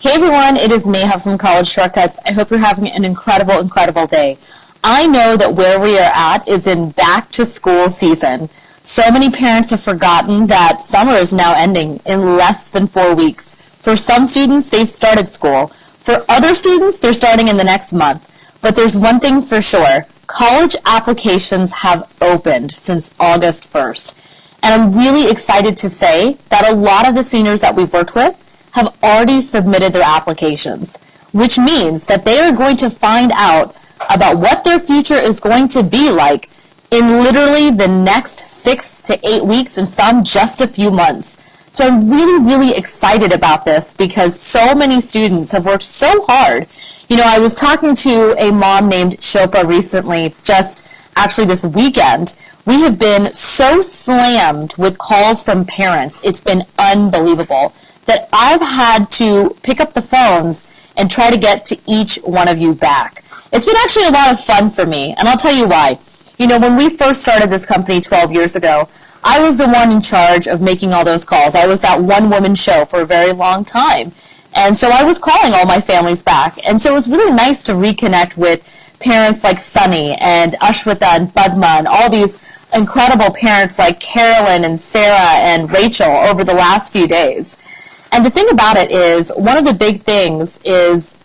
Hey everyone, it is Neha from College Shortcuts. I hope you're having an incredible day. I know that where we are at is in back to school season. So many parents have forgotten that summer is now ending in less than 4 weeks. For some students, they've started school. For other students, they're starting in the next month. But there's one thing for sure. College applications have opened since August 1st. And I'm really excited to say that a lot of the seniors that we've worked with have already submitted their applications, which means that they are going to find out about what their future is going to be like in literally the next 6 to 8 weeks and some just a few months. So I'm really excited about this because so many students have worked so hard. You know, I was talking to a mom named Shilpa recently, just actually this weekend. We have been so slammed with calls from parents. It's been unbelievable that I've had to pick up the phones and try to get to each one of you back. It's been actually a lot of fun for me, and I'll tell you why. You know, when we first started this company 12 years ago, I was the one in charge of making all those calls. I was that one-woman show for a very long time. And so I was calling all my families back. And so it was really nice to reconnect with parents like Sunny and Ashwita and Padma and all these incredible parents like Carolyn and Sarah and Rachel over the last few days. And the thing about it is, one of the big things is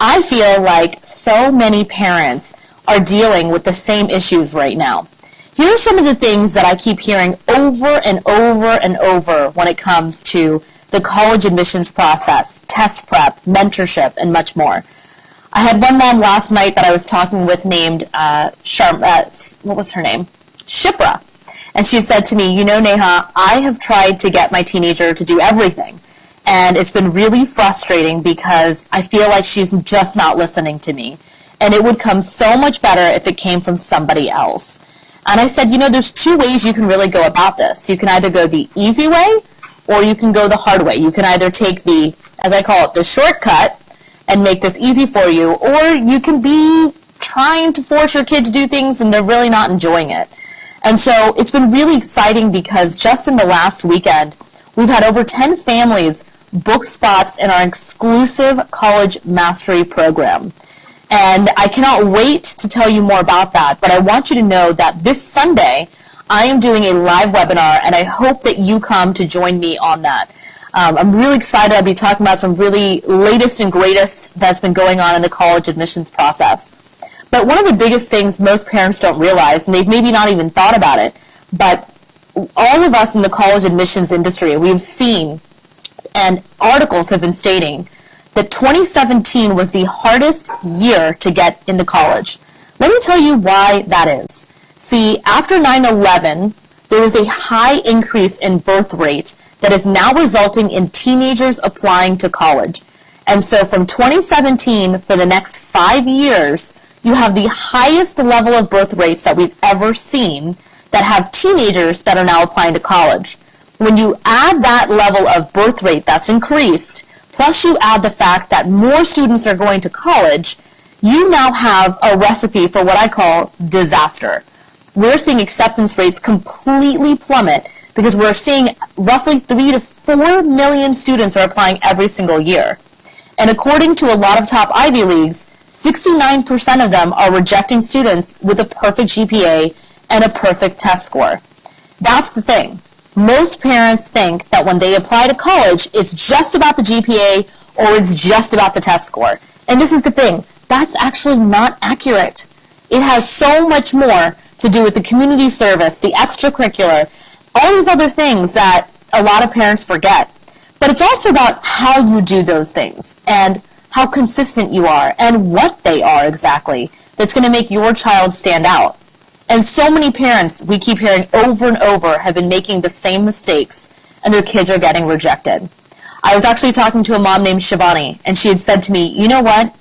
I feel like so many parents are dealing with the same issues right now. Here are some of the things that I keep hearing over and over when it comes to the college admissions process, test prep, mentorship, and much more. I had one mom last night that I was talking with named, what was her name? Shipra. And she said to me, you know, Neha, I have tried to get my teenager to do everything. And it's been really frustrating because I feel like she's just not listening to me. And it would come so much better if it came from somebody else. And I said, you know, there's two ways you can really go about this. You can either go the easy way or you can go the hard way. You can either take the, as I call it, the shortcut and make this easy for you, or you can be trying to force your kid to do things and they're really not enjoying it. And so it's been really exciting because just in the last weekend, we've had over 10 families book spots in our exclusive College Mastery program. And I cannot wait to tell you more about that, but I want you to know that this Sunday, I am doing a live webinar, and I hope that you come to join me on that. I'm really excited. I'll be talking about some really latest and greatest that's been going on in the college admissions process. But one of the biggest things most parents don't realize, and they've maybe not even thought about it, but all of us in the college admissions industry, we've seen, and articles have been stating, that 2017 was the hardest year to get into college. Let me tell you why that is. See, after 9/11, there was a high increase in birth rate that is now resulting in teenagers applying to college. And so from 2017, for the next 5 years, you have the highest level of birth rates that we've ever seen that have teenagers that are now applying to college. When you add that level of birth rate that's increased, plus you add the fact that more students are going to college, you now have a recipe for what I call disaster. We're seeing acceptance rates completely plummet because we're seeing roughly 3 to 4 million students are applying every single year. And according to a lot of top Ivy Leagues, 69% of them are rejecting students with a perfect GPA and a perfect test score. That's the thing. Most parents think that when they apply to college, it's just about the GPA or it's just about the test score. And this is the thing. That's actually not accurate. It has so much more to do with the community service, the extracurricular, all these other things that a lot of parents forget. But it's also about how you do those things and how consistent you are and what they are exactly that's going to make your child stand out. And so many parents, we keep hearing over and over, have been making the same mistakes, and their kids are getting rejected. I was actually talking to a mom named Shivani, and she had said to me, you know what?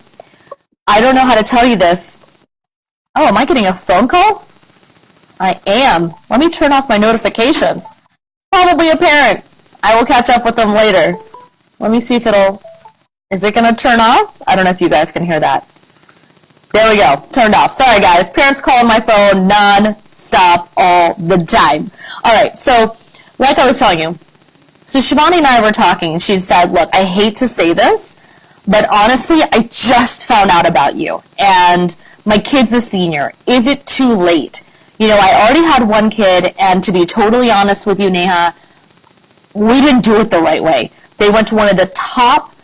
I don't know how to tell you this. Oh, am I getting a phone call? I am. Let me turn off my notifications. Probably a parent. I will catch up with them later. Let me see if is it going to turn off? I don't know if you guys can hear that. There we go. Turned off. Sorry, guys. Parents calling my phone non-stop all the time. All right. So, like I was telling you, so Shivani and I were talking, and she said, look, I hate to say this, but honestly, I just found out about you, and my kid's a senior. Is it too late? I already had one kid, and to be totally honest with you, Neha, we didn't do it the right way. They went to one of the top,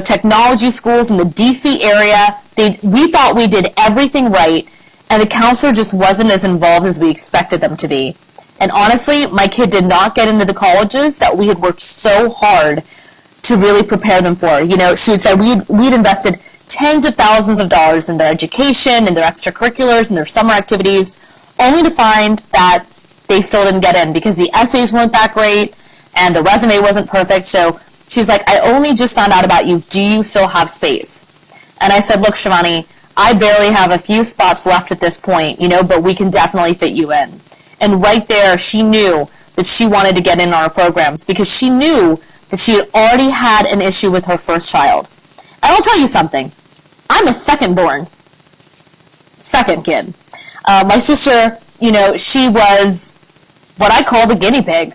technology schools in the DC area. We thought we did everything right, and the counselor just wasn't as involved as we expected them to be. And honestly, my kid did not get into the colleges that we had worked so hard to really prepare them for. She had said we'd invested tens of thousands of dollars in their education, in their extracurriculars, in their summer activities, only to find that they still didn't get in because the essays weren't that great and the resume wasn't perfect. So she's like, I only just found out about you. Do you still have space? And I said, look, Shivani, I barely have a few spots left at this point, but we can definitely fit you in. And right there, she knew that she wanted to get in our programs because she knew that she had already had an issue with her first child. And I'll tell you something. I'm a second kid. My sister, she was what I call the guinea pig.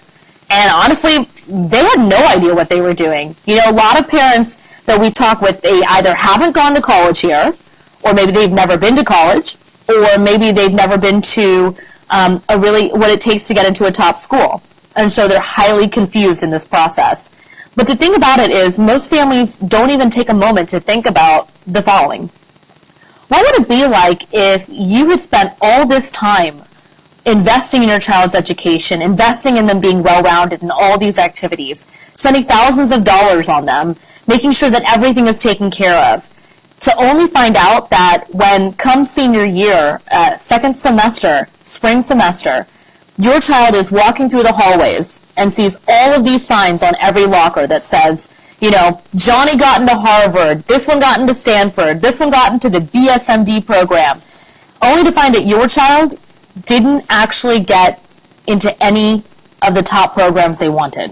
And honestly, they had no idea what they were doing. A lot of parents that we talk with, they either haven't gone to college here, or maybe they've never been to college, or maybe they've never been to what it takes to get into a top school. And so they're highly confused in this process. But the thing about it is most families don't even take a moment to think about the following. What would it be like if you had spent all this time investing in your child's education, investing in them being well-rounded in all these activities, spending thousands of dollars on them, making sure that everything is taken care of, to only find out that when come senior year, second semester, spring semester, your child is walking through the hallways and sees all of these signs on every locker that says, Johnny got into Harvard, this one got into Stanford, this one got into the BSMD program, only to find that your child didn't actually get into any of the top programs they wanted.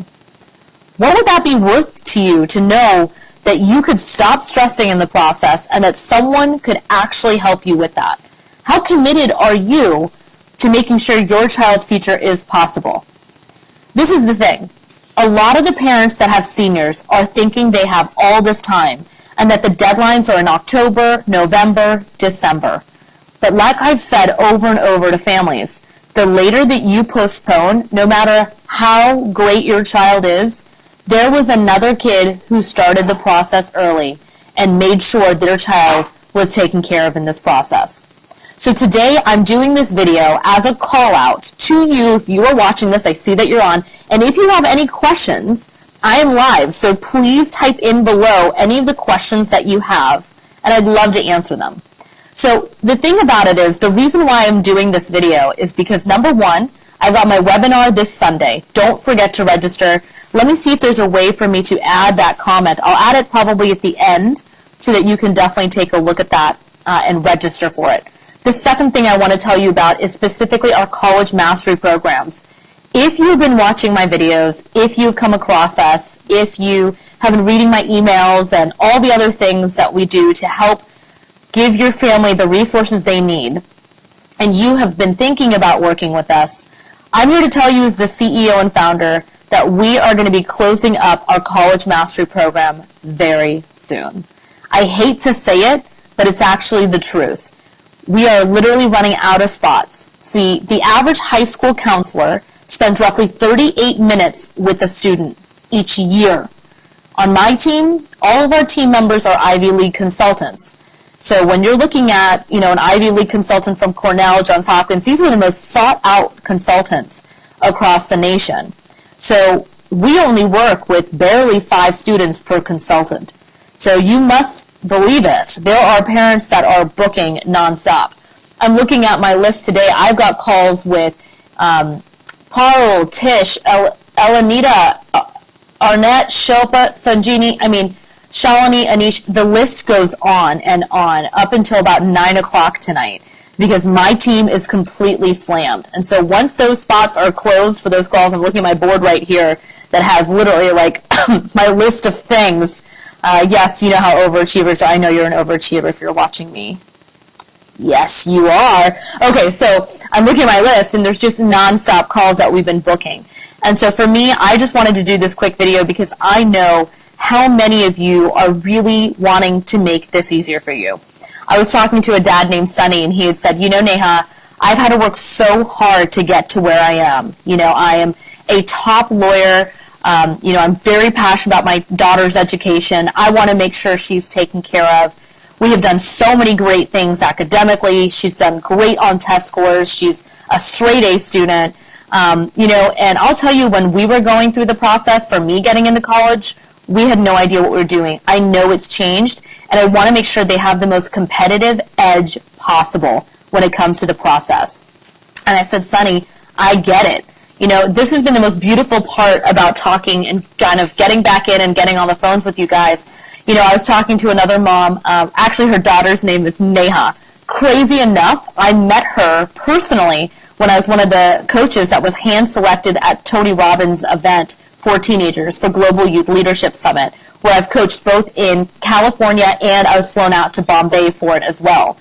What would that be worth to you to know that you could stop stressing in the process and that someone could actually help you with that? How committed are you to making sure your child's future is possible? This is the thing. A lot of the parents that have seniors are thinking they have all this time and that the deadlines are in October, November, December. But like I've said over and over to families, the later that you postpone, no matter how great your child is, there was another kid who started the process early and made sure their child was taken care of in this process. So today I'm doing this video as a call out to you. If you are watching this, I see that you're on. And if you have any questions, I am live. So please type in below any of the questions that you have, and I'd love to answer them. So the thing about it is, the reason why I'm doing this video is because, number one, I've got my webinar this Sunday. Don't forget to register. Let me see if there's a way for me to add that comment. I'll add it probably at the end so that you can definitely take a look at that and register for it. The second thing I want to tell you about is specifically our college mastery programs. If you've been watching my videos, if you've come across us, if you have been reading my emails and all the other things that we do to help give your family the resources they need, and you have been thinking about working with us, I'm here to tell you as the CEO and founder that we are going to be closing up our college mastery program very soon. I hate to say it, but it's actually the truth. We are literally running out of spots. See, the average high school counselor spends roughly 38 minutes with a student each year. On my team, all of our team members are Ivy League consultants. So when you're looking at, an Ivy League consultant from Cornell, Johns Hopkins, these are the most sought out consultants across the nation. So we only work with barely 5 students per consultant. So you must believe it. There are parents that are booking nonstop. I'm looking at my list today. I've got calls with Parul, Tish, Elanita, Arnett, Shilpa, Sanjini, Shalini, Anish. The list goes on and on up until about 9 o'clock tonight because my team is completely slammed. And so once those spots are closed for those calls, I'm looking at my board right here that has literally my list of things. Yes, you know how overachievers are. I know you're an overachiever if you're watching me. Yes, you are. Okay, so I'm looking at my list, and there's just nonstop calls that we've been booking. And so for me, I just wanted to do this quick video because I know how many of you are really wanting to make this easier for you. I was talking to a dad named Sunny, and he had said, Neha, I've had to work so hard to get to where I am. I am a top lawyer. I'm very passionate about my daughter's education. I want to make sure she's taken care of. We have done so many great things academically. She's done great on test scores. She's a straight A student. And I'll tell you, when we were going through the process for me getting into college, we had no idea what we were doing. I know it's changed, and I want to make sure they have the most competitive edge possible when it comes to the process. And I said, Sunny, I get it. This has been the most beautiful part about talking and kind of getting back in and getting on the phones with you guys. I was talking to another mom. Actually, her daughter's name is Neha. Crazy enough, I met her personally when I was one of the coaches that was hand-selected at Tony Robbins' event for teenagers for Global Youth Leadership Summit, where I've coached both in California and I was flown out to Bombay for it as well.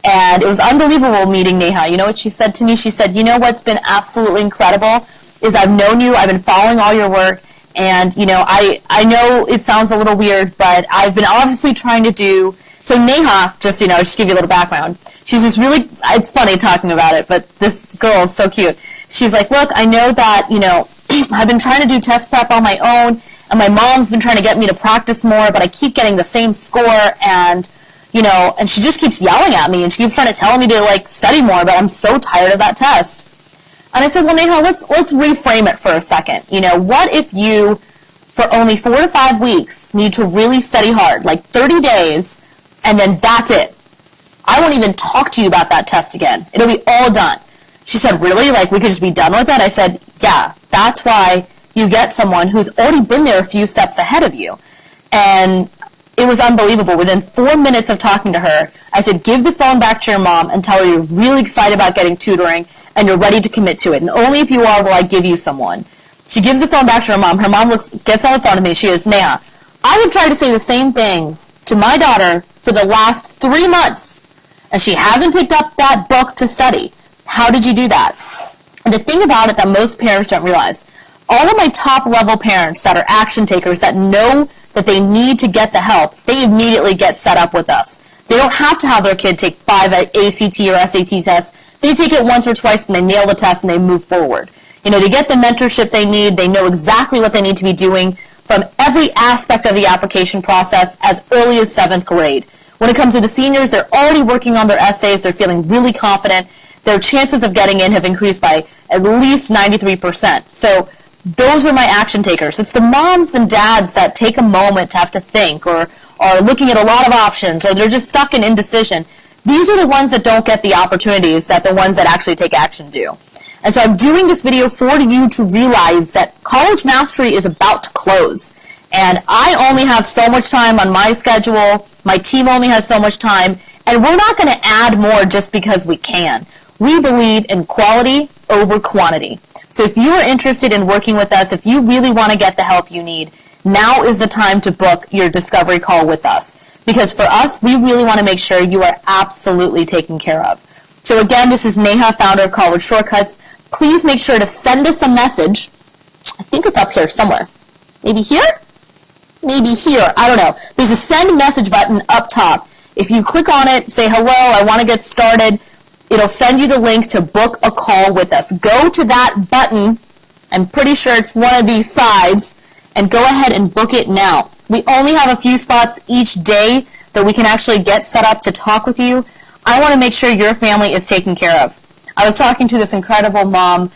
And it was unbelievable meeting Neha. You know what she said to me? She said, what's been absolutely incredible is I've known you, I've been following all your work, and, I know it sounds a little weird, but I've been obviously trying to do, so Neha, just give you a little background, she's this really, it's funny talking about it, but this girl is so cute. She's like, look, I know that, I've been trying to do test prep on my own, and my mom's been trying to get me to practice more, but I keep getting the same score, and and she just keeps yelling at me, and she keeps trying to tell me to, study more, but I'm so tired of that test. And I said, well, Neha, let's reframe it for a second. What if you, for only 4 to 5 weeks, need to really study hard, 30 days, and then that's it? I won't even talk to you about that test again. It'll be all done. She said, really? We could just be done with that? I said, yeah, that's why you get someone who's already been there a few steps ahead of you. And it was unbelievable. Within 4 minutes of talking to her, I said, give the phone back to your mom and tell her you're really excited about getting tutoring and you're ready to commit to it. And only if you are will I give you someone. She gives the phone back to her mom. Her mom gets on the phone to me. She goes, Neha, I have tried to say the same thing to my daughter for the last 3 months, and she hasn't picked up that book to study. How did you do that? And the thing about it that most parents don't realize, all of my top-level parents that are action takers that know that they need to get the help, they immediately get set up with us. They don't have to have their kid take 5 ACT or SAT tests. They take it once or twice and they nail the test and they move forward. They get the mentorship they need. They know exactly what they need to be doing from every aspect of the application process as early as 7th grade. When it comes to the seniors, they're already working on their essays. They're feeling really confident. Their chances of getting in have increased by at least 93%. So those are my action takers. It's the moms and dads that take a moment to have to think or are looking at a lot of options or they're just stuck in indecision. These are the ones that don't get the opportunities that the ones that actually take action do. And so I'm doing this video for you to realize that College Mastery is about to close. And I only have so much time on my schedule. My team only has so much time. And we're not going to add more just because we can. We believe in quality over quantity. So if you are interested in working with us, if you really want to get the help you need, now is the time to book your discovery call with us. Because for us, we really want to make sure you are absolutely taken care of. So again, this is Neha, founder of College Shortcuts. Please make sure to send us a message. I think it's up here somewhere. Maybe here? Maybe here. I don't know. There's a send message button up top. If you click on it, say, hello, I want to get started, it'll send you the link to book a call with us. Go to that button. I'm pretty sure it's one of these sides. And go ahead and book it now. We only have a few spots each day that we can actually get set up to talk with you. I want to make sure your family is taken care of. I was talking to this incredible mom,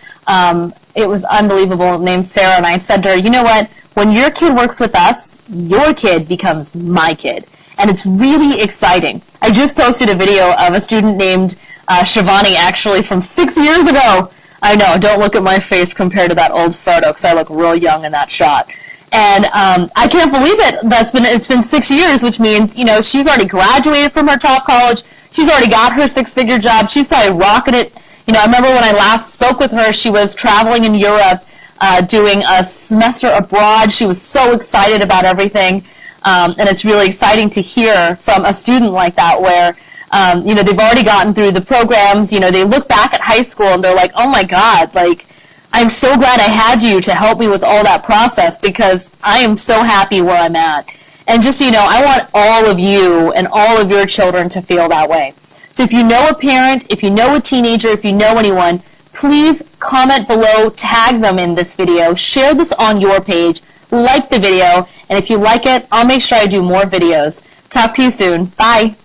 it was unbelievable, named Sarah, and I said to her, you know what, when your kid works with us, your kid becomes my kid. And it's really exciting. I just posted a video of a student named Shivani, actually, from 6 years ago. I know, don't look at my face compared to that old photo, because I look real young in that shot. And I can't believe it. It's been 6 years, which means, she's already graduated from her top college. She's already got her 6-figure job. She's probably rocking it. I remember when I last spoke with her, she was traveling in Europe, doing a semester abroad. She was so excited about everything. And it's really exciting to hear from a student like that where, they've already gotten through the programs. They look back at high school and they're like, oh my God, I'm so glad I had you to help me with all that process, because I am so happy where I'm at. And just so you know, I want all of you and all of your children to feel that way. So if you know a parent, if you know a teenager, if you know anyone, please comment below, tag them in this video, share this on your page, like the video, and if you like it, I'll make sure I do more videos. Talk to you soon. Bye.